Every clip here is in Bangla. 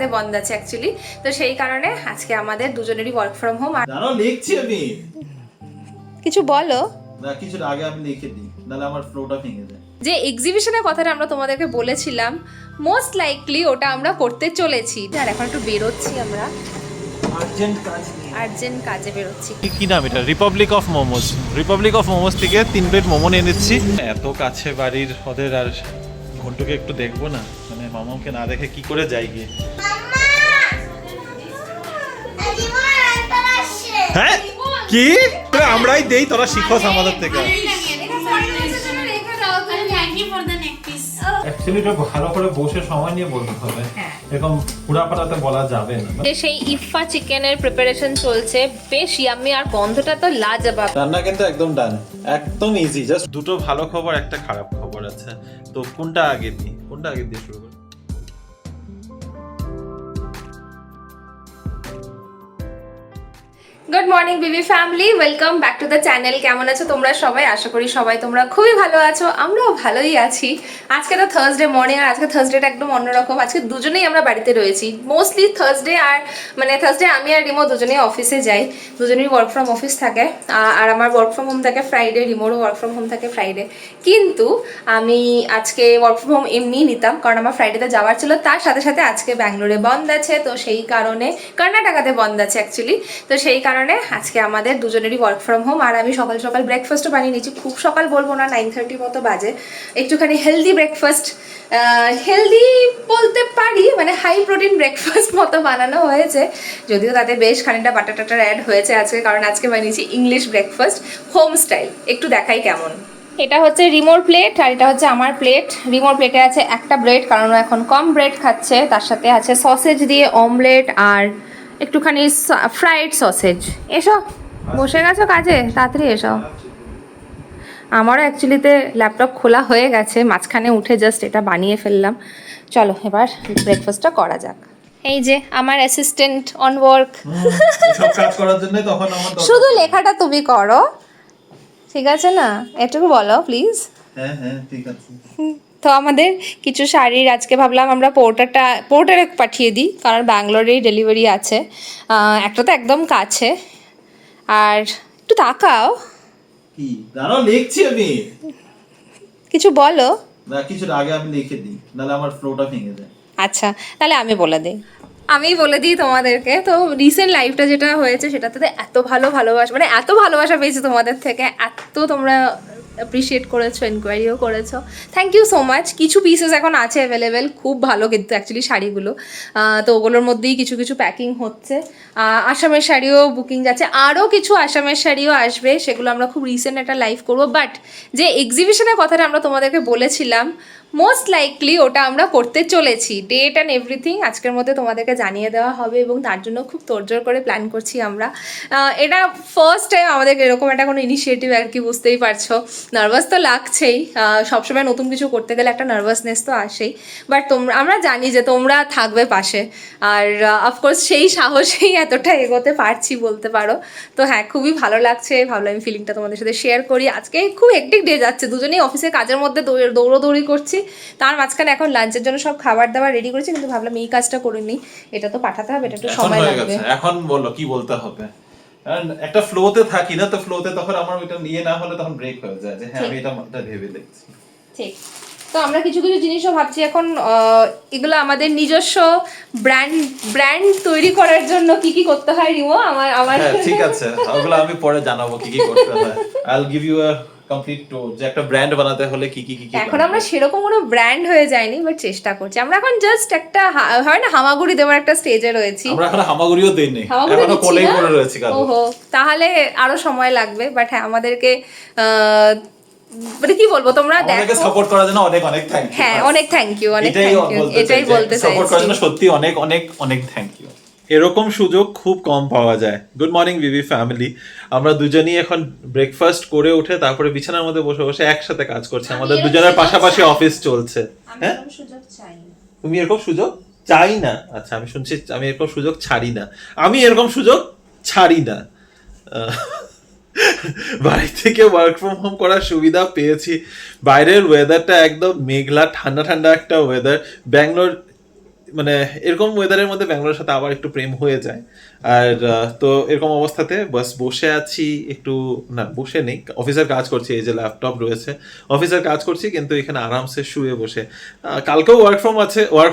টাকাতে বন্ধ আছে অ্যাকচুয়ালি। তো সেই কারণে আজকে আমাদের দুজনেরই ওয়ার্ক ফ্রম হোম। আর জানো লিখছি আমি কিছু বলো না, কিছু আগে আমি লিখে দিই, নাহলে আমার ফ্লোটা ভেঙে যায়। যে এক্সিবিশনের কথাটা আমরা তোমাদেরকে বলেছিলাম, মোস্ট লাইকলি ওটা আমরা করতে চলেছি। আর এখন একটু বেরোচ্ছি আমরা, আর্জেন্ট কাজে বেরোচ্ছি। কি নাম এটা? Republic of momos. Republic of momos থেকে 3 প্লেট মোমো নিয়ে নিচ্ছি। এত কাছে বাড়ির ওদের, আর ঘন্টুকে একটু দেখবো না, মানে মামাকে না দেখে কি করে যাই গিয়ে। হ্যাঁ কি আমরাই দেই, তোরা শিখোস আমাদের থেকে। অ্যাকচুয়ালি এটা ভালো করে বসে সময় নিয়ে বলতে হবে, এরকম পুরাপাড়াতে বলা যাবে না। সেই ইফা চিকেনের প্রিপারেশন চলছে, বেশ ইয়াম্মি, আর গন্ধটা তো লাজবাব। রান্না কিন্তু একদম ডান, একদম ইজি। জাস্ট দুটো ভালো খবর, একটা খারাপ খবর আছে। তো কোনটা আগে দিয়ে শুরু করি? Good morning Bibi family, welcome back to the channel. কেমন আছো তোমরা সবাই? আশা করি সবাই তোমরা খুবই ভালো আছো, আমরাও ভালোই আছি। আজকে তো থার্সডে মর্নিং, আর আজকে থার্সডেটা একদম অন্যরকম। আজকে দুজনেই আমরা বাড়িতে রয়েছি। মোস্টলি থার্সডে থার্সডে আমি আর রিমো দুজনেই অফিসে যাই, দুজনেই ওয়ার্ক ফ্রম অফিস থাকে। আর আমার ওয়ার্ক ফ্রম হোম থাকে ফ্রাইডে, রিমোরও ওয়ার্ক ফ্রম হোম থাকে ফ্রাইডে। কিন্তু আমি আজকে ওয়ার্ক ফ্রম হোম এমনিই নিতাম, কারণ আমার ফ্রাইডেতে যাওয়ার ছিল। তার সাথে সাথে আজকে ব্যাঙ্গালোরে বন্ধ আছে, তো সেই কারণে কর্ণাটকাতে বন্ধ আছে অ্যাকচুয়ালি। তো সেই কারণে আজকে আমাদের দুজনেরই ওয়ার্ক ফ্রম হোম। আর আমি সকাল সকাল ব্রেকফাস্টও বানিয়ে নিয়েছি। খুব সকাল বলবো না, 9:30 মতো বাজে। একটুখানি হেলদি ব্রেকফাস্ট, হেলদি বলতে পারি, মানে হাই প্রোটিন ব্রেকফাস্ট মতো বানানো হয়েছে। যদিও তাতে বেশ খানিকটা বাটার টাটার অ্যাড হয়েছে আজকে, কারণ আজকে বানিয়েছি ইংলিশ ব্রেকফাস্ট, হোম স্টাইল। একটু দেখাই কেমন। এটা হচ্ছে রিমোর প্লেট, আর এটা হচ্ছে আমার প্লেট। রিমোর প্লেটে আছে একটা ব্রেড, কারণ ও এখন কম ব্রেড খাচ্ছে। তার সাথে আছে সসেজ দিয়ে অমলেট আর একটুখানি ফ্রাইড সসেজ। এসো, বসে গেছো কাজে, তাড়াতাড়ি এসো। আমারও অ্যাকচুয়ালিতে ল্যাপটপ খোলা হয়ে গেছে, মাঝখানে উঠে জাস্ট এটা বানিয়ে ফেললাম। চলো এবার ব্রেকফাস্টটা করা যাক। এই যে আমার অ্যাসিস্ট্যান্ট অন ওয়ার্ক। সব কাজ করার জন্য তখন আমার শুধু লেখাটা তুমি করো, ঠিক আছে না? এটুকু বলো প্লিজ। হ্যাঁ হ্যাঁ ঠিক আছে। তো আমাদের কিছু শাড়ির আজকে ভাবলাম আমরা পোর্টারে পাঠিয়ে দিই, কারণ ব্যাঙ্গালোরেই ডেলিভারি আছে। একটা তো একদম কাছে। আর একটু তাকাও, কি জানো লিখছি আমি কিছু বলো না, কিছু আগে আমি লিখে দিই, নাহলে আমার ফ্লোটা ভেঙে যায়। আচ্ছা তাহলে আমি বলে দিই তোমাদেরকে। তো রিসেন্ট লাইফটা যেটা হয়েছে সেটাতে তো এত ভালোবাসা, মানে এত ভালোবাসা পেয়েছি তোমাদের থেকে, এত তোমরা অ্যাপ্রিসিয়েট করেছো, এনকোয়ারিও করেছো। Thank you so much. কিছু পিসেস এখন আছে অ্যাভেলেবেল, খুব ভালো কিন্তু অ্যাকচুয়ালি শাড়িগুলো। তো ওগুলোর মধ্যেই কিছু কিছু প্যাকিং হচ্ছে। আসামের শাড়িও বুকিং যাচ্ছে, আরও কিছু আসামের শাড়িও আসবে, সেগুলো আমরা খুব রিসেন্ট একটা লাইভ করবো। বাট যে এক্সিবিশনের কথাটা আমরা তোমাদেরকে বলেছিলাম, মোস্ট লাইকলি ওটা আমরা করতে চলেছি। ডেট অ্যান্ড এভরিথিং আজকের মধ্যে তোমাদেরকে জানিয়ে দেওয়া হবে, এবং তার জন্য খুব তোড়জোড় করে প্ল্যান করছি আমরা। এটা ফার্স্ট টাইম আমাদের এরকম একটা কোনো ইনিশিয়েটিভ, আর কি বুঝতেই পারছো। নার্ভাস তো লাগছেই, সবসময় নতুন কিছু করতে গেলে একটা নার্ভাসনেস তো আসেই। বাট আমরা জানি যে তোমরা থাকবে পাশে, আর অফকোর্স সেই সাহসেই এতটা এগোতে পারছি বলতে পারো। তো হ্যাঁ, খুবই ভালো লাগছে, ভাবলাম আমি ফিলিংটা তোমাদের সাথে শেয়ার করি। আজকে খুব হেক্টিক ডে যাচ্ছে, দুজনেই অফিসের কাজের মধ্যে দৌড়োদৌড়ি করছি। তার মাঝখানে এখন লাঞ্চের জন্য সব খাবার দাবার রেডি করেছি, কিন্তু ভাবলাম এই কাজটা করে নিই, এটা তো পাঠাতে হবে, এটা একটু সময় লাগবে। এখন বলো কি বলতে হবে, কারণ একটা ফ্লোতে থাকি না, তো ফ্লোতে তখন আমার ওইটা নিয়ে না হলে তখন ব্রেক হয়ে যায়, যে হ্যাঁ আমি এটা ভেবে দেখছি। ঠিক। তো আমরা কিছু কিছু জিনিসও ভাবছি এখন, এগুলো আমাদের নিজস্ব ব্র্যান্ড তৈরি করার জন্য কি কি করতে হয় রিমো, আমার ঠিক আছে, ওগুলো আমি পরে জানাবো কি কি করতে হয়। I will give you a complete tour, যে একটা ব্র্যান্ড বানাতে হলে কি কি এখন আমরা সেরকম কোনো ব্র্যান্ড হয়ে যায়নি, বাট চেষ্টা করছি। আমরা এখন জাস্ট একটা হয় না হামাগুড়ি দেওয়ার একটা স্টেজে রয়েছি। আমরা এখন হামাগুড়িও দেইনি, এখনো কোলেই পড়ে রয়েছি। ওহো, তাহলে আরো সময় লাগবে। বাট হ্যাঁ, আমাদেরকে মানে কি বলবো, তোমরা দেখো সাপোর্ট করার জন্য অনেক অনেক থ্যাংক ইউ। হ্যাঁ, অনেক থ্যাংক ইউ, এটাই বলতে চাই। সাপোর্ট করার জন্য সত্যি অনেক অনেক অনেক থ্যাংক ইউ। এরকম সুযোগ খুব কম পাওয়া যায়। গুড মর্নিং বিবি ফ্যামিলি, আমরা দুজনেই এখন ব্রেকফাস্ট করে উঠে তারপরে বিছানার মধ্যে বসে বসে একসাথে কাজ করছি। আমাদের দুজনের পাশাপাশি অফিস চলছে। হ্যাঁ, তুমি এরকম সুযোগ চাই না? আচ্ছা, আমি শুনছি আমি এরকম সুযোগ ছাড়ি না। আমি এরকম সুযোগ ছাড়ি না। বাড়ি থেকে ওয়ার্ক ফ্রম হোম করার সুবিধা পেয়েছি। বাইরের ওয়েদারটা একদম মেঘলা, ঠান্ডা ঠান্ডা একটা ওয়েদার। ব্যাঙ্গালোর মানে এরকম ওয়েদারের মধ্যে ব্যাঙ্গালোরের সাথে আবার একটু প্রেম হয়ে যায়। আর তো এরকম অবস্থাতে বাস বসে আছি একটু, না বসে নেই, অফিসের কাজ করছি, এই যে ল্যাপটপ রয়েছে, অফিসের কাজ করছি, কিন্তু এখানে আরামসে শুয়ে বসে। কালকেও ওয়ার্ক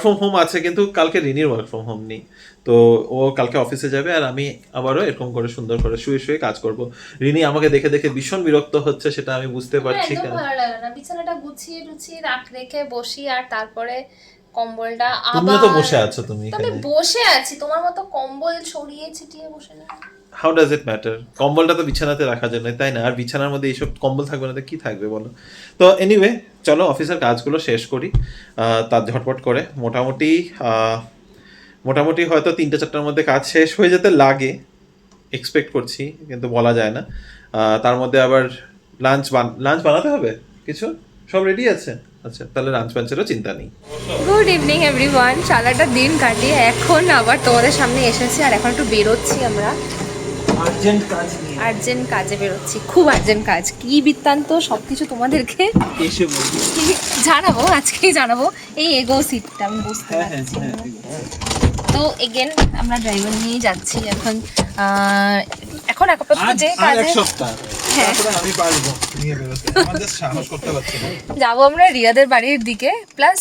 ফ্রম হোম আছে, কিন্তু কালকে রিনির ওয়ার্ক ফ্রম হোম নেই। তো ও কালকে অফিসে যাবে আর আমি আবারও এরকম করে সুন্দর করে শুয়ে শুয়ে কাজ করব। রিনি আমাকে দেখে দেখে ভীষণ বিরক্ত হচ্ছে, সেটা আমি বুঝতে পারছি। একদম ভালো লাগে না, বিছানাটা গুছিয়ে টুছিয়ে রেখে বসি আর তারপরে কম্বলটা তুমিও আবার। তো বসে আছো, তুমি তবে এখানে বসে আছি, তোমার মতো কম্বল ছড়িয়ে ছিটিয়ে বসে না। How does it matter? কম্বলটা তো বিছানাতে রাখা যায় না, তাই না? আর বিছানার মধ্যে এইসব কম্বল থাকবে না তো কি থাকবে বলো? তো এনিওয়ে, চলো অফিসের কাজগুলো শেষ করি তার ঝটপট করে। মোটামুটি হয়তো 3-4টার মধ্যে কাজ শেষ হয়ে যেতে লাগে, এক্সপেক্ট করছি, কিন্তু বলা যায় না। তার মধ্যে আবার লাঞ্চ বানাতে হবে কিছু, সব রেডি আছে? আচ্ছা, তাহলে লাঞ্চ পাঞ্চেরও চিন্তা নেই। Good evening everyone. সারাটা দিন কাটিয়ে এখন আবার তোমাদের সামনে এসেছি, আর এখন একটু বেরোচ্ছি আমরা আর্জেন্ট কাজে বেরোচ্ছি, খুব আর্জেন্ট কাজ। কি বৃত্তান্ত সবকিছু তোমাদেরকে জানাবো, আজকেই জানাবো। এই এগো সিটটা আমি বুঝতে পারছি না। তো এগেন আমরা ড্রাইভার নিয়ে যাচ্ছি এখন। এখন আপাতত যে কাজে যাবো আমরা রিয়াদের বাড়ির দিকে, প্লাস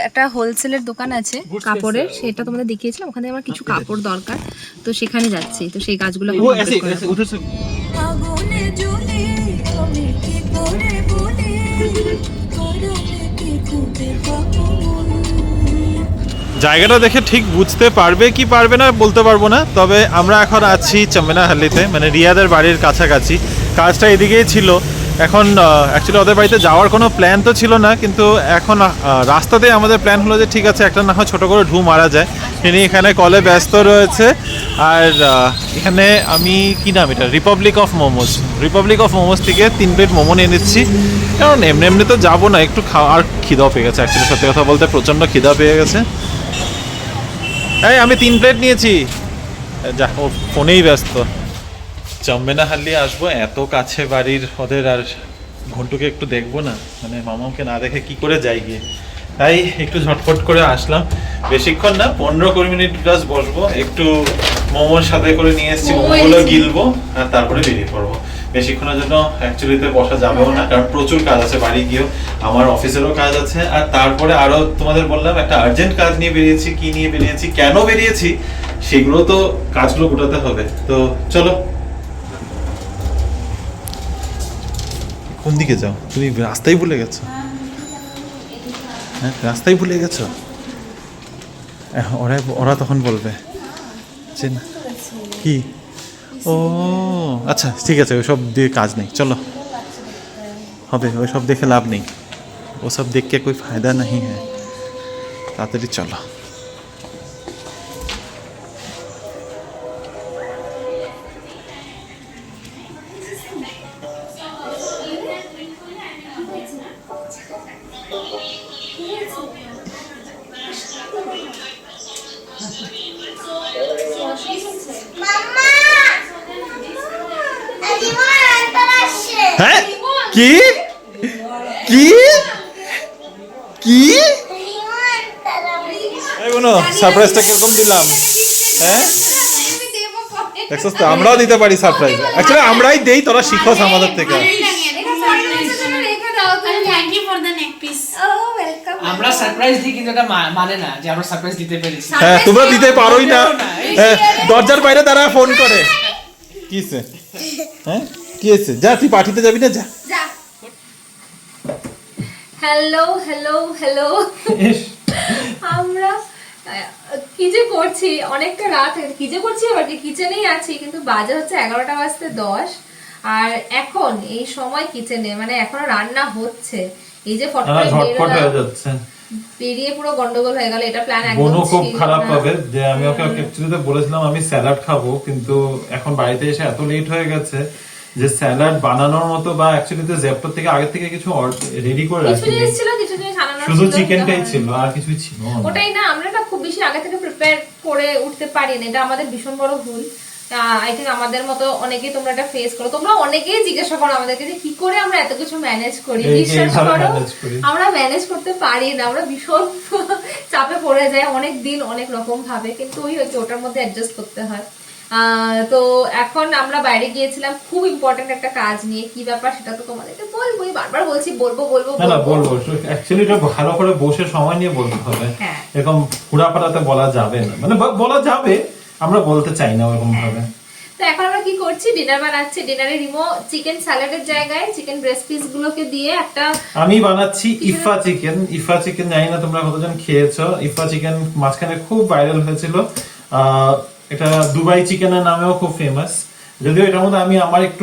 একটা হোলসেলের দোকান আছে কাপড়ের, সেটা তোমাদের দেখিয়েছিলাম, ওখানে আমার কিছু কাপড় দরকার, তো সেখানে যাচ্ছি। তো সেই কাজগুলো জায়গাটা দেখে ঠিক বুঝতে পারবে কি পারবে না বলতে পারবো না, তবে আমরা এখন আছি চম্মেনাহাল্লিতে, মানে রিয়াদের বাড়ির কাছাকাছি। কাজটা এদিকেই ছিল। এখন অ্যাকচুয়ালি ওদের বাড়িতে যাওয়ার কোনো প্ল্যান তো ছিল না, কিন্তু এখন রাস্তাতে আমাদের প্ল্যান হলো যে ঠিক আছে একটা না হয় ছোটো করে ঢু মারা যায়। তিনি এখানে কলে ব্যস্ত রয়েছে। আর এখানে আমি কি নাম এটা, রিপাবলিক অফ মোমোস থেকে 3 প্লেট মোমো নিয়ে নিচ্ছি, কারণ এমনি তো যাবো না, একটু আর খিদাও পেয়ে গেছে। অ্যাকচুয়ালি সত্যি কথা বলতে প্রচণ্ড খিদা পেয়ে গেছে। এই আমি 3 প্লেট নিয়েছি। যা, ও ফোনেই ব্যস্ত। চম্মেনাহাল্লি আসবো, এত কাছে বাড়ির ওদের, আর ঘন্টুকে একটু দেখবো না, মানে মামাকে না দেখে কি করে যাই গিয়ে, তাই একটু ঝটপট করে আসলাম। বেশিক্ষণ না, 15-20 মিনিট প্লাস বসবো, একটু মোমোর সাথে করে নিয়ে এসেছি, মোমোগুলো গিলবো আর তারপরে বেরিয়ে পড়বো। বেশিক্ষণের জন্য অ্যাকচুয়ালিতে বসা যাবেও না, কারণ প্রচুর কাজ আছে বাড়ি গিয়েও, আমার অফিসেরও কাজ আছে। আর তারপরে আরো তোমাদের বললাম একটা আর্জেন্ট কাজ নিয়ে বেরিয়েছি, কি নিয়ে বেরিয়েছি, কেন বেরিয়েছি, সেগুলো তো কাজগুলো গোটাতে হবে। তো চলো। কোন দিকে যাও তুমি? রাস্তাই ভুলে গেছো? হ্যাঁ, রাস্তাই ভুলে গেছো? ওরা তখন বলবে যে কি, ও আচ্ছা ঠিক আছে, ওইসব দিয়ে কাজ নেই, চলো। হবে, ওইসব দেখে লাভ নেই, ওসব দেখ কে কোই ফায়দা नहीं है, তাড়াতাড়ি চলো। হ্যাঁ, কি কি কি এই বোনো, সারপ্রাইজটা কিরকম দিলাম? হ্যাঁ দেখছস তো, আমরাও দিতে পারি সারপ্রাইজ। অ্যাকচুয়ালি আমরাই দেই, তোরা শিখোস আমাদের থেকে। আমরা সারপ্রাইজ দিই, কিন্তু এটা মানে না যে আমরা সারপ্রাইজ দিতে পেরেছি। হ্যাঁ, তোমরা দিতে পারোই না। হ্যাঁ, দরজার বাইরে তারা ফোন করে, কিসে? হ্যাঁ, কি হয়েছে? যা, তুই পার্টিতে যাবি না, যা। হ্যালো হ্যালো হ্যালো, আমরা কি যে করছি, অনেকটা রাত কি যে করছি, আবার কিচেনেই আছি, কিন্তু বাজে হচ্ছে 11টা বাজতে 10, আর এখন এই সময় কিচেনে মানে এখনো রান্না হচ্ছে। এই যে বেরিয়ে পুরো গন্ডগোল হয়ে গেল, এটা প্ল্যান একদম বোনও খুব ছিল খারাপ না। পাবে যে আমি ওকে অ্যাকচুয়ালি বলেছিলাম আমি স্যালাড খাবো, কিন্তু এখন বাড়িতে এসে এত লেট হয়ে গেছে যে স্যালাড বানানোর মতো, বা অ্যাকচুয়ালি তো জেপ্টো থেকে আগে থেকে কিছু রেডি করে রাখি, কিছু জিনিস আনানোর শুধু ছিল, চিকেনটাই ছিল, আর কিছুই ছিল না। ওটাই না, আমরা না খুব বেশি আগে থেকে প্রিপেয়ার করে উঠতে পারি না, এটা আমাদের ভীষণ বড় ভুল। আই থিঙ্ক আমাদের মতো অনেকেই তোমরা এটা ফেস করো, তোমরা অনেকেই জিজ্ঞাসা করো আমাদেরকে যে কি করে আমরা এত কিছু ম্যানেজ করি। বিশ্বাস করো আমরা ম্যানেজ করতে পারি না, আমরা ভীষণ চাপে পড়ে যাই অনেক দিন অনেক রকম ভাবে, কিন্তু ওই হচ্ছে ওটার মধ্যে অ্যাডজাস্ট করতে হয়। তো এখন আমরা বাইরে গিয়েছিলাম খুব ইম্পর্টেন্ট একটা কাজ নিয়ে, কি ব্যাপার সেটা তো তোমাদেরকে বলবোই, বারবার বলছি বলবো বলবো না বলবো, অ্যাকচুয়ালি এটা ভালো করে বসে সময় নিয়ে বলতে হবে, এরকম হুড়াপাড়াতে বলা যাবে না, মানে বলা যাবে, আমরা বলতে চাই না ওরকম ভাবে। তো এখন আমরা কি করছি, ডিনার বানাচ্ছি। ডিনারে রিমো চিকেন স্যালাডের জায়গায় চিকেন ব্রেস্ট পিস গুলোকে দিয়ে একটা, আমি বানাচ্ছি ইফা চিকেন। ইফা চিকেন জানি না তোমরা কতজন খেয়েছো। ইফা চিকেন মাঝখানে খুব ভাইরাল হয়েছিল, এটা দুবাই চিকেনের নামেও খুব ফেমাস। যদিও এটার মধ্যে আমি আমার একটু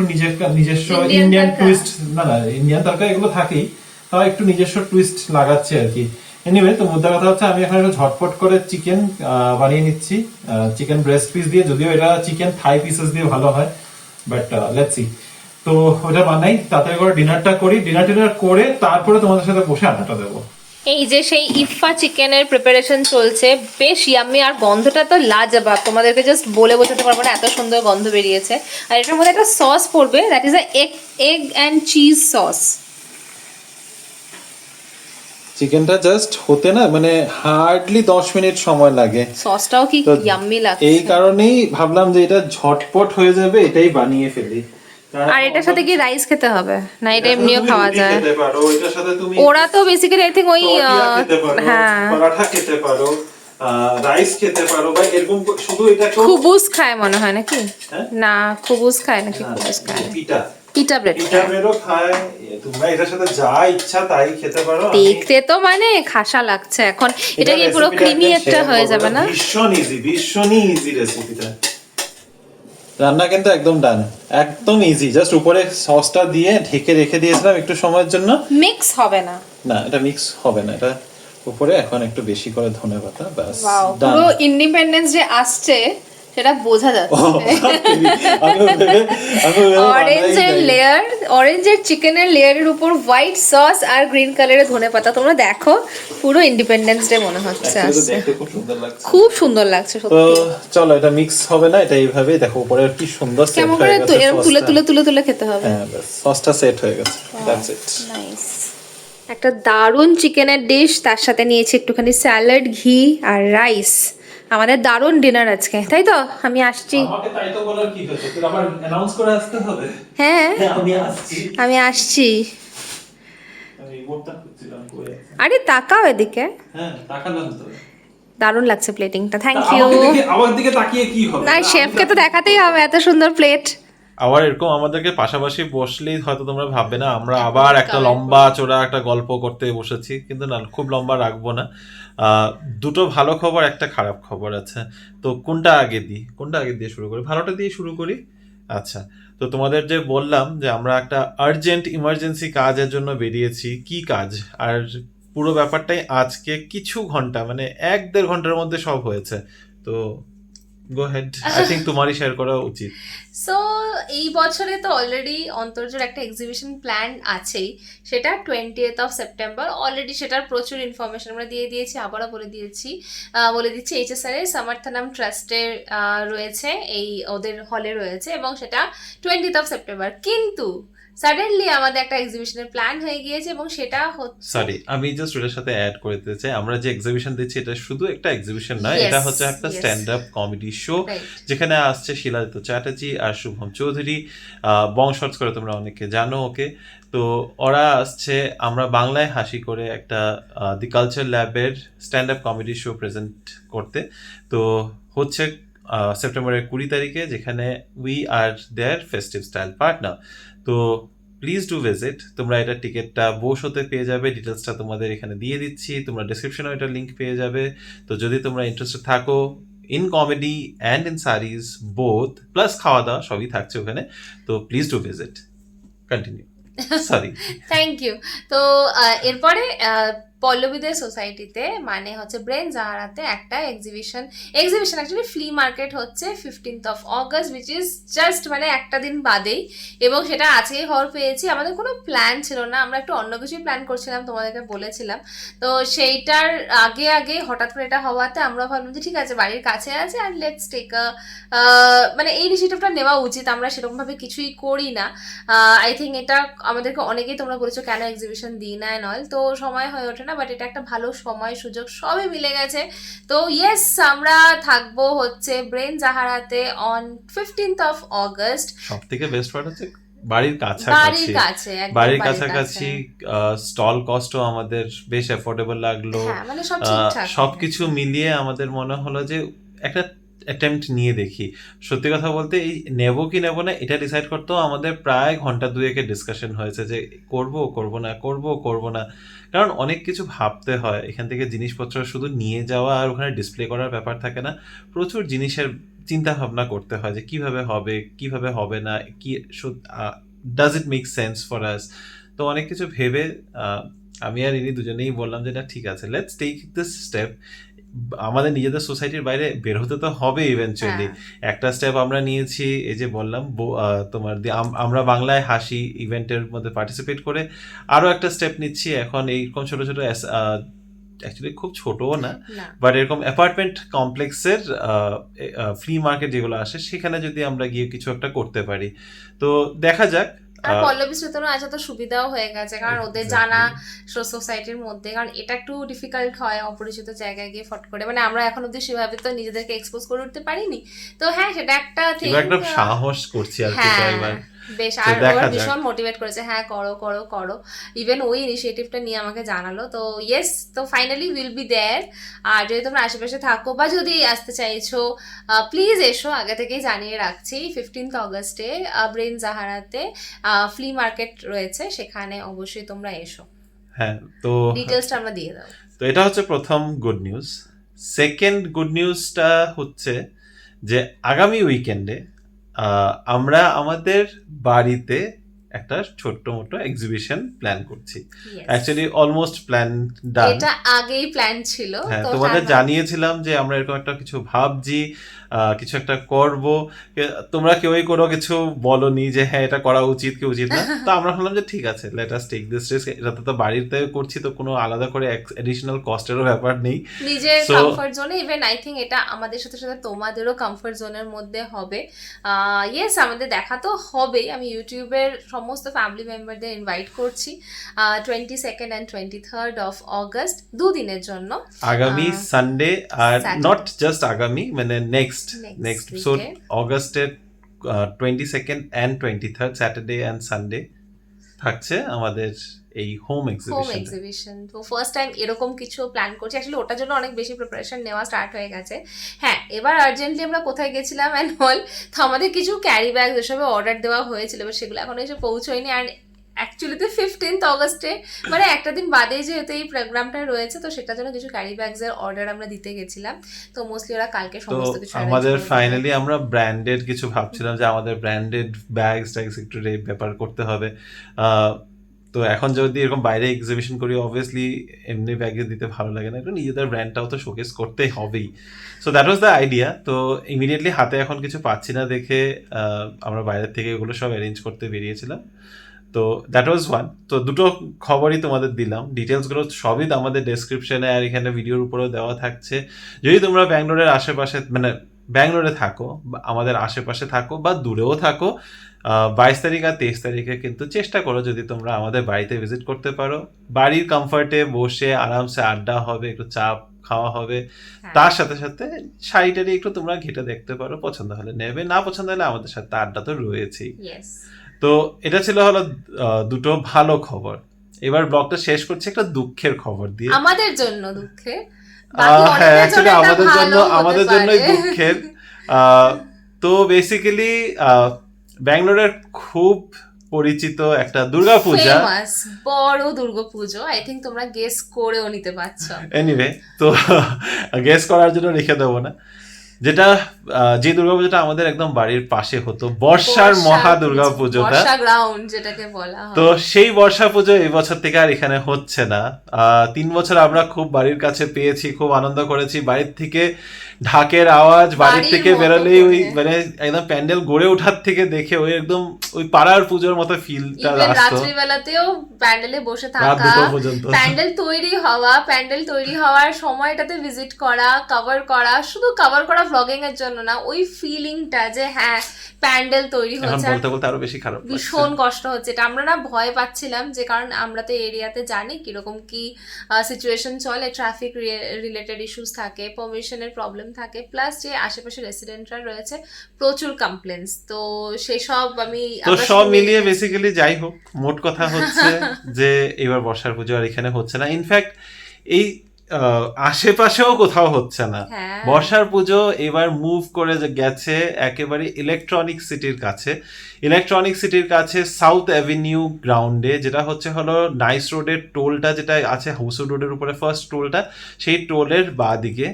নিজস্ব ইন্ডিয়ান টুইস্ট, না ইন্ডিয়ান তরকারি এগুলো থাকেই, তাও একটু নিজস্ব টুইস্ট লাগাচ্ছি আর কি। এনিওয়ে, তো মুদ্রা কথা হচ্ছে আমি এখন একটু ঝটপট করে চিকেন বানিয়ে নিচ্ছি চিকেন ব্রেস্ট পিস দিয়ে, যদিও এটা চিকেন থাই পিসেস দিয়ে ভালো হয়, বাট লেটস সি। তো ওটা বানাই, তাড়াতাড়ি করে ডিনারটা করি, ডিনার করে তারপরে তোমাদের সাথে বসে আড্ডাটা দেবো। এই যে সেই ইফা চিকেনের প্রিপারেশন চলছে, বেশ ইয়াম্মি, আর গন্ধটা তো লাজবাব, তোমাদেরকে জাস্ট বলে বোঝাতে পারবো না, এত সুন্দর গন্ধ বেরিয়েছে। আর এটার মধ্যে একটা সস পড়বে, that is egg and cheese sauce. চিকেনটা জাস্ট হতে না মানে হার্ডলি 10 মিনিট সময় লাগে, সসটাও কি ইয়াম্মি লাগছে। এই কারণেই ভাবলাম যে এটা ঝটপট হয়ে যাবে, এটাই বানিয়ে ফেলি। আর এটার সাথে কি রাইস খেতে হবে না এটা এমনিও খাওয়া যায়? খেতে পারো, এটার সাথে তুমি ওরা তো বেসিক্যালি আই থিং ওই হ্যাঁ পরাঠা খেতে পারো, রাইস খেতে পারো, বা এরকম শুধু এটা খুবুস খায় মনে হয় নাকি? না খুবুস খায় নাকি? খুবুস খায় পিটা ব্রেডও খায়। তোমরা এটার সাথে যা ইচ্ছা তাই খেতে পারো। দেখতে তো মানে খাসা লাগছে এখন, এটা কি পুরো ক্রিমি একটা হয়ে যাবে না? ভীষণ ইজি রেসিপিটা। রান্না কিন্তু একদম ডান, একদম ইজি। জাস্ট উপরে সসটা দিয়ে ঢেকে রেখে দিয়েছিলাম একটু সময়ের জন্য। মিক্স হবে না, না এটা মিক্স হবে না, এটা উপরে এখন একটু বেশি করে ধনেপাতা, ব্যাস ডান। পুরো ইন্ডিপেন্ডেন্স ডে আসছে সেটা বোঝা যাচ্ছে। অরেঞ্জের চিকেনের লেয়ারের উপর হোয়াইট সস আর গ্রিন কালারের ধনেপাতা, তোমরা দেখো পুরো ইন্ডিপেন্ডেন্স ডে মনে হচ্ছে আসছে, খুব সুন্দর লাগছে তো সত্যি। চলো এটা মিক্স হবে না, এটা এইভাবেই দেখো উপরে কি সুন্দর সেট কেমন হয়ে করে গেছে, এরকম তুলে তুলে খেতে হবে। হ্যাঁ ব্যাস সসটা সেট হয়ে গেছে, দ্যাটস ইট। নাইস, একটা দারুণ চিকেনের ডিশ, তার সাথে নিয়েছি একটুখানি স্যালাড, ঘি আর রাইস। আমাদের দারুণ ডিনার আজকে, তাই তো? আমি আসছি। আমাকে তাই তো বলার কি হচ্ছে, তুই আবার অ্যানাউন্স করে আসতে হবে। হ্যাঁ আমি আসছি। আমি রিমোটটা খুঁজছিলাম কই আছে। আরে তাকাও এদিকে, হ্যাঁ তাকালাম তো। দারুণ লাগছে প্লেটিংটা, থ্যাংক ইউ। আমার দিকে তাকিয়ে কি হবে? না শেফকে তো দেখাতেই হবে, এত সুন্দর প্লেট। আবার এরকম আমাদেরকে পাশাপাশি বসলেই হয়তো তোমরা ভাববে না আমরা আবার একটা লম্বা চোরা একটা গল্প করতে বসেছি, কিন্তু না, খুব লম্বা রাখবো না। দুটো ভালো খবর একটা খারাপ খবর আছে, তো কোনটা আগে দিয়ে শুরু করি? ভালোটা দিয়ে শুরু করি। আচ্ছা, তো তোমাদের যে বললাম যে আমরা একটা আর্জেন্ট ইমার্জেন্সি কাজের জন্য বেরিয়েছি, কি কাজ, আর পুরো ব্যাপারটাই আজকে কিছু ঘন্টা মানে 1-1.5 ঘন্টার মধ্যে সব হয়েছে। তো গো হেড, আই থিংক তোমারই শেয়ার করা উচিত। সো এই বছরে তো অলরেডি অন্তর্জোর একটা এক্সিবিশন প্ল্যান আছেই, সেটা 20th of সেপ্টেম্বর। অলরেডি সেটার প্রচুর ইনফরমেশন আমরা দিয়ে দিয়েছি, আবারও বলে দিচ্ছি এইচএসআর এর সমর্থনম ট্রাস্টের রয়েছে, এই ওদের হলে রয়েছে, এবং সেটা 20th of সেপ্টেম্বর। কিন্তু সাডেনলি আমাদের একটা এক্সিবিশনের প্ল্যান হয়ে গিয়েছে, এবং সেটা হচ্ছে, সরি আমি জাস্ট ওটার সাথে অ্যাড করে দিতে চাই, আমরা যে এক্সিবিশন দিচ্ছি এটা শুধু একটা এক্সিবিশন নয়, এটা হচ্ছে একটা স্ট্যান্ড আপ কমেডি শো, যেখানে আসছে শিলাদিত্য চ্যাটার্জি আর শুভম চৌধুরী। বং শর্টস করে তোমরা অনেকে জানো ওকে। তো ওরা আসছে আমরা বাংলায় হাসি করে একটা দি কালচার ল্যাবের stand up comedy show present করতে। তো হচ্ছে সেপ্টেম্বরের 20 তারিখে, যেখানে we are their festive style partner. তো প্লিজ ডু ভিজিট। তোমরা এটা টিকিটটা বোশোতে পেয়ে যাবে, ডিটেলসটা তোমাদের এখানে দিয়ে দিচ্ছি, তোমরা ডিসক্রিপশনে এটা লিঙ্ক পেয়ে যাবে। তো যদি তোমরা ইন্টারেস্টেড থাকো in comedy and in saris both, plus খাওয়া দাওয়া সবই থাকছে ওখানে, তো please do visit. Continue, sorry. Thank you. তো এরপরে পল্লবীদের সোসাইটিতে মানে হচ্ছে ব্রেন জাহারাতে একটা এক্সিবিশন অ্যাকচুয়ালি ফ্লি মার্কেট হচ্ছে 15th of August, which is just মানে একটা দিন বাদেই, এবং সেটা আজকেই খবর পেয়েছি। আমাদের কোনো প্ল্যান ছিল না, আমরা একটু অন্য কিছুই প্ল্যান করছিলাম, তোমাদেরকে বলেছিলাম। তো সেইটার আগে হঠাৎ করে এটা হওয়াতে আমরা ভাবলাম যে ঠিক আছে বাড়ির কাছে আছে আর লেটস টেক মানে এই ইনিশিয়েটিভটা নেওয়া উচিত। আমরা সেরকমভাবে কিছুই করি না। আই থিঙ্ক এটা আমাদেরকে অনেকেই তোমরা বলেছো কেন এক্সিবিশন দিই না অল, তো সময় হয়ে ওঠে না, বাট এটা একটা ভালো সময় সুযোগ সবই মিলে গেছে। তো ইয়েস, আমরা থাকবো হচ্ছে ব্রেন জাহারাতে অন 15th of August। সব থেকে বেস্ট পার্ট হচ্ছে বাড়ির বাড়ির কাছাকাছি, কাছে, একদম বাড়ির কাছাকাছি, স্টল কস্টও আমাদের বেশ অ্যাফোর্ডেবল লাগলো। হ্যাঁ, মানে সব ঠিকঠাক। সবকিছু মিলিয়ে আমাদের মনে হলো যে একটা অ্যাটেম্পট নিয়ে দেখি। সত্যি কথা বলতে এই নেবো কি নেবো না এটা ডিসাইড করতেও আমাদের প্রায় ঘন্টা দুয়েকের ডিসকাশন হয়েছে যে করবো না, কারণ অনেক কিছু ভাবতে হয়। এখান থেকে জিনিসপত্র শুধু নিয়ে যাওয়া আর ওখানে ডিসপ্লে করার ব্যাপার থাকে না, প্রচুর জিনিসের চিন্তা ভাবনা করতে হয় যে কিভাবে হবে কিভাবে হবে না, কি does it make sense for us. তো অনেক কিছু ভেবে আমি আর ইনি দুজনেই বললাম যে না ঠিক আছে, লেটস টেক দিস স্টেপ। আমাদের নিজেদের সোসাইটির বাইরে বের হতে তো হবে ইভেনচুয়ালি। একটা স্টেপ আমরা নিয়েছি, এই যে বললাম তোমার আমরা বাংলায় হাসি ইভেন্টের মধ্যে পার্টিসিপেট করে। আরো একটা স্টেপ নিচ্ছি এখন, এইরকম ছোট ছোট অ্যাকচুয়ালি খুব ছোটও না, বাট এরকম অ্যাপার্টমেন্ট কমপ্লেক্সের ফ্লি মার্কেট যেগুলো আসে সেখানে যদি আমরা গিয়ে কিছু একটা করতে পারি, তো দেখা যাক। আর পল্লবী শ্রোতনও আছে তো সুবিধাও হয়ে গেছে, কারণ ওদের জানা সোসাইটির মধ্যে, কারণ এটা একটু ডিফিকাল্ট হয় অপরিচিত জায়গায় গিয়ে ফট করে, মানে আমরা এখন অব্দি সেভাবে তো নিজেদেরকে এক্সপোজ করে উঠতে পারিনি। তো হ্যাঁ, সেটা একটা থিং, একটা সাহস করছি আর কি এবার। বেশ, আর ওরা ভীষণ মোটিভেট করেছে, হ্যাঁ করো। ইভেন ওই ইনিশিয়েটিভটা নিয়ে আমাকে জানালো। তো ইয়েস, তো ফাইনালি উইল বি দেয়ার। আর যদি তোমরা আশেপাশে থাকো বা যদি আসতে চাইছো প্লিজ এসো, আগে থেকেই জানিয়ে রাখছি 15th অগস্টে ব্রেন জাহারাতে ফ্লি মার্কেট রয়েছে, সেখানে অবশ্যই তোমরা এসো। হ্যাঁ, তো ডিটেলসটা আমরা দিয়ে দাও। তো এটা হচ্ছে প্রথম গুড নিউজ। সেকেন্ড গুড নিউজটা হচ্ছে যে আগামী উইকেন্ডে আমরা আমাদের বাড়িতে একটা ছোট্ট মোটো এক্সিবিশন প্ল্যান করছি। অ্যাকচুয়ালি অলমোস্ট প্ল্যান ডান, এটা আগেই প্ল্যান ছিল। হ্যাঁ, তোমাদের জানিয়েছিলাম যে আমরা এরকম একটা কিছু ভাবছি, কিছু একটা করব। তোমরা কেউই কোনো কিছু বলনি যে হ্যাঁ এটা করা উচিত কি উচিত না। তো আমরা ভাবলাম যে ঠিক আছে, let us take this risk. এটা তো বাড়িতে করছি, তো কোনো আলাদা করে এডিশনাল কস্টেরও ব্যাপার নেই, নিজের কমফর্ট জোনে। ইভেন আই থিঙ্ক এটা আমাদের সাথে সাথে তোমাদেরও কমফর্ট জোনের মধ্যে হবে। ইয়েস, আমাদের দেখা তো হবেই। আমি ইউটিউবের সমস্ত ফ্যামিলি মেম্বারদের ইনভাইট করছি 22nd and 23rd of August, দুদিনের জন্য, আগামী সানডে। আর নট জাস্ট আগামী, মানে নেক্সট এপিসোড অগস্টের 22nd and 23rd Saturday and Sunday থাকছে আমাদের এই হোম এক্সিবিশন। তো ফার্স্ট টাইম এরকম কিছু প্ল্যান করছি। অ্যাকচুয়ালি ওটার জন্য অনেক বেশি প্রিপারেশন নেওয়া স্টার্ট হয়ে গেছে। হ্যাঁ, এবার আর্জেন্টলি আমরা কোথায় গেছিলাম অ্যান্ড অল, তো আমাদের কিছু ক্যারি ব্যাগ যেসবে অর্ডার দেওয়া হয়েছিল, এবার সেগুলো এখনো এসে পৌঁছয়নি। আর অ্যাকচুয়ালি তো 15th অগস্টে মানে একটা দিন বাদে যেহেতু এই প্রোগ্রামটা রয়েছে, তো সেটার জন্য কিছু ক্যারি ব্যাগসের অর্ডার আমরা দিতে গেছিলাম। তো মোস্টলি ওরা কালকে সমস্ত কিছু আমাদের ফাইনালি আমরা ব্র্যান্ডেড কিছু ভাবছিলাম যে আমাদের ব্র্যান্ডেড ব্যাগস একটু ব্যাপার করতে হবে। তো এখন যদি এরকম বাইরে এক্সিবিশন করি, অবভিয়াসলি এমনি ব্যাগে দিতে ভালো লাগে না, একটু নিজেদের ব্র্যান্ডটাও তো শোকেস করতেই হবেই। So that was the idea. তো ইমিডিয়েটলি হাতে এখন কিছু পাচ্ছি না দেখে আমরা বাইরের থেকে এগুলো সব অ্যারেঞ্জ করতে বেরিয়েছিলাম। তো দ্যাট ওয়াজ ওয়ান। তো দুটো খবরই তোমাদের দিলাম, ডিটেলসগুলো সবই আমাদের ডেসক্রিপশনে আর এখানে ভিডিওর উপরেও দেওয়া থাকছে। যদি তোমরা ব্যাঙ্গালোরের আশেপাশে, মানে ব্যাঙ্গালোরে থাকো, আমাদের আশেপাশে থাকো বা দূরেও থাকো, 22 তারিখ আর 23 তারিখে কিন্তু চেষ্টা করো যদি তোমরা আমাদের বাড়িতে ভিজিট করতে পারো। বাড়ির কমফর্টে বসে আরামসে আড্ডা হবে, একটু চা খাওয়া হবে, তার সাথে সাথে শাড়িটারি একটু তোমরা ঘেটে দেখতে পারো, পছন্দ হলে নেবে, না পছন্দ হলে আমাদের সাথে আড্ডা তো রয়েছেই। তো এটা ছিল হলো দুটো ভালো খবর। এবার ব্লগটা শেষ করছি একটা দুঃখের খবর দিয়ে। আমাদের জন্য দুঃখের, হ্যাঁ অ্যাকচুয়ালি আমাদের জন্যই দুঃখের। তো বেসিক্যালি ব্যাঙ্গালোরের খুব পরিচিত একটা দুর্গাপূজা, বড় দুর্গাপুজো, আই থিঙ্ক তোমরা গেস করেও নিতে পারছো। এনিওয়ে, তো গেস করার জন্য রেখে দেবো না, যেটা যে দুর্গাপুজোটা আমাদের একদম বাড়ির পাশে হতো, বর্ষার মহা দুর্গাপুজোটা, বর্ষা গ্রাউন্ড যেটাকে বলা হয়। তো সেই বর্ষা পুজো এই বছর থেকে আর এখানে হচ্ছে না। 3 বছর আমরা খুব বাড়ির কাছে পেয়েছি, খুব আনন্দ করেছি। বাড়ির থেকে ঢাকের আওয়াজ, বাড়ির থেকে বেরোলেই ওই মানে একদম প্যান্ডেল গড়ে ওঠার থেকে দেখে ওই একদম ওই পাড়ার পুজোর মতো ফিলটা আসতো। রাত্রিবেলাতেও প্যান্ডেলে বসে রাত থাকা, 2টো পর্যন্ত প্যান্ডেল তৈরি হওয়ার সময়টাতে ভিজিট করা, কভার করা, শুধু কভার করা ব্লগিং এর জন্য না, ওই ফিলিংটা যে হ্যাঁ প্যান্ডেল তৈরি এখন হচ্ছে, বলতে বলতে আরো বেশি খারাপ লাগছে। ভীষণ কষ্ট হচ্ছে। এটা আমরা না ভয় পাচ্ছিলাম, যে কারণ আমরা তো এরিয়াতে জানি কিরকম কি সিচুয়েশন চলে, ট্রাফিক রিলেটেড ইস্যুস থাকে, পারমিশনের প্রবলেম থাকে, প্লাস যে আশেপাশে রেসিডেন্টরা রয়েছে প্রচুর কমপ্লেন্টস, তো সেসব তো সব মিলিয়ে বেসিক্যালি যাই হোক, মোট কথা হচ্ছে যে এবার বর্ষার পুজো আর এখানে হচ্ছে না। ইনফ্যাক্ট এই আশেপাশেও কোথাও হচ্ছে না। হ্যাঁ। বর্ষার পুজো এবার মুভ করে গেছে একেবারে ইলেকট্রনিক সিটির কাছে। ইলেকট্রনিক সিটির কাছে সাউথ অ্যাভিনিউ গ্রাউন্ডে, যেটা হলো নাইস রোডের টোলটা যেটা আছে, হাউসউড রোডের উপরে ফার্স্ট টোলটা, সেই টোলের বাঁ দিকে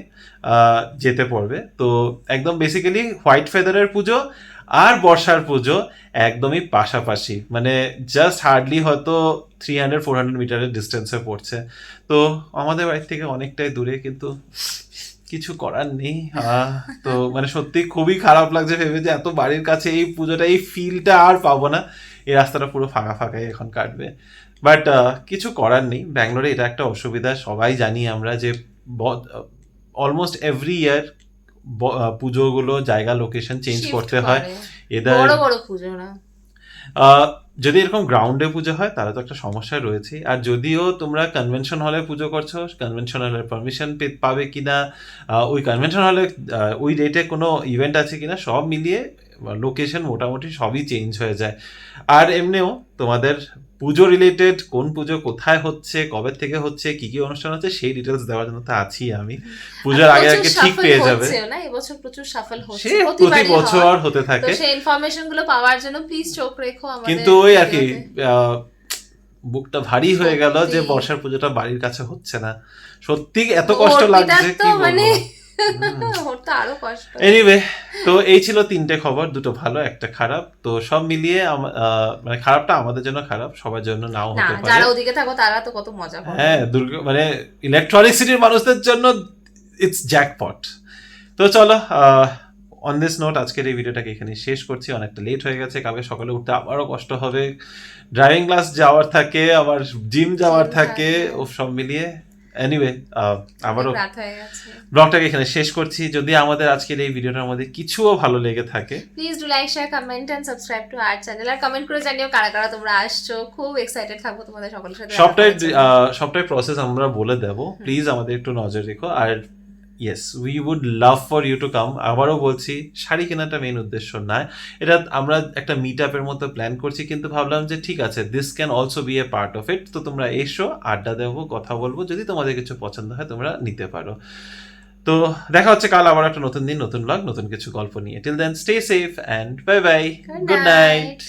যেতে পড়বে। তো একদম বেসিক্যালি হোয়াইট ফেদারের পুজো আর বর্ষার পুজো একদমই পাশাপাশি, মানে জাস্ট হার্ডলি হয়তো 300-400 মিটারের ডিস্টেন্সে পড়ছে। তো আমাদের বাড়ি থেকে অনেকটাই দূরে, কিন্তু কিছু করার নেই। তো মানে সত্যি খুবই খারাপ লাগছে ভেবে যে এত বাড়ির কাছে এই পুজোটা, এই ফিলটা আর পাবো না। এই রাস্তাটা পুরো ফাঁকা ফাঁকাই এখন কাটবে, বাট কিছু করার নেই। ব্যাঙ্গালোরে এটা একটা অসুবিধা, সবাই জানি আমরা, যে অলমোস্ট এভরি ইয়ার পুজোগুলো জায়গা লোকেশন চেঞ্জ করতে হয়। এদের বড় বড় পুজো না, যদি এরকম গ্রাউন্ডে পুজো হয় তাহলে তো একটা সমস্যা রয়েছে। আর যদিও তোমরা কনভেনশন হলে পুজো করছো, কনভেনশন হলের পারমিশন পাবে কিনা, ওই কনভেনশন হলে ওই ডেটে কোনো ইভেন্ট আছে কিনা, সব মিলিয়ে লোকেশন মোটামুটি সবই চেঞ্জ হয়ে যায়। আর এমনিও তোমাদের পুজো রিলেটেড কোন পুজো কোথায় হচ্ছে, কবে থেকে হচ্ছে, কি কি অনুষ্ঠান হচ্ছে, সেই ডিটেলস দেওয়ার জন্য তো আছি আমি। পুজোর আগে আগে ঠিক পেয়ে যাবে। না এবছর প্রচুর সাফল হচ্ছে, সে প্রতি বছর হতে থাকে। তো সেই ইনফরমেশন গুলো পাওয়ার জন্য প্লিজ চোখ রেখো আমাদের। কিন্তু ওই আর কি বুকটা ভারী হয়ে গেল যে বর্ষার পুজোটা বাড়ির কাছে হচ্ছে না। সত্যি এত কষ্ট লাগছে কি বলবো। আরো কষ্ট। এনিওয়ে, তো এই ছিল 3টে খবর, 2টো ভালো, একটা খারাপ। তো সব মিলিয়ে মানে খারাপটা আমাদের জন্য খারাপ, সবার জন্য নাও হতে পারে। যারা ওদিকে থাকো তারা তো কত মজা পাবে। হ্যাঁ, মানে ইলেকট্রনিক সিটির মানুষদের জন্য ইটস জ্যাকপট। তো চলো, অন দিস নোট আজকের এই ভিডিওটাকে এখানে শেষ করছি। অনেকটা লেট হয়ে গেছে, কালকে সকালে উঠতে আবারও কষ্ট হবে, ড্রাইভিং ক্লাস যাওয়ার থাকে, আবার জিম যাওয়ার থাকে, ও সব মিলিয়ে। এনিওয়ে, আবারও ব্লগটাকে এখানে শেষ করছি। যদি আমাদের আজকের এই ভিডিওটার মধ্যে কিছুও ভালো লেগে থাকে, please do like, share, comment and subscribe to our channel. আর কমেন্ট করে জানিও কারা কারা তোমরা আসছো, খুব এক্সাইটেড থাকবো তোমাদের সকলের সাথে। সবটাই প্রসেস আমরা বলে দেব, প্লিজ আমাদের একটু নজর রেখো। আর yes, we would love for you to come. আবারও বলছি, শাড়ি কেনাটা মেইন উদ্দেশ্য নয়, এটা আমরা একটা মিট আপের মতো প্ল্যান করছি, কিন্তু ভাবলাম যে ঠিক আছে, this can also B A part of it. তো তোমরা এসো, আড্ডা দেবো, কথা বলবো, যদি তোমাদের কিছু পছন্দ হয় তোমরা নিতে পারো। তো দেখা হচ্ছে কাল আবার একটা নতুন দিন, নতুন ব্লগ, নতুন কিছু গল্প নিয়ে। Till then stay safe and bye bye, good night.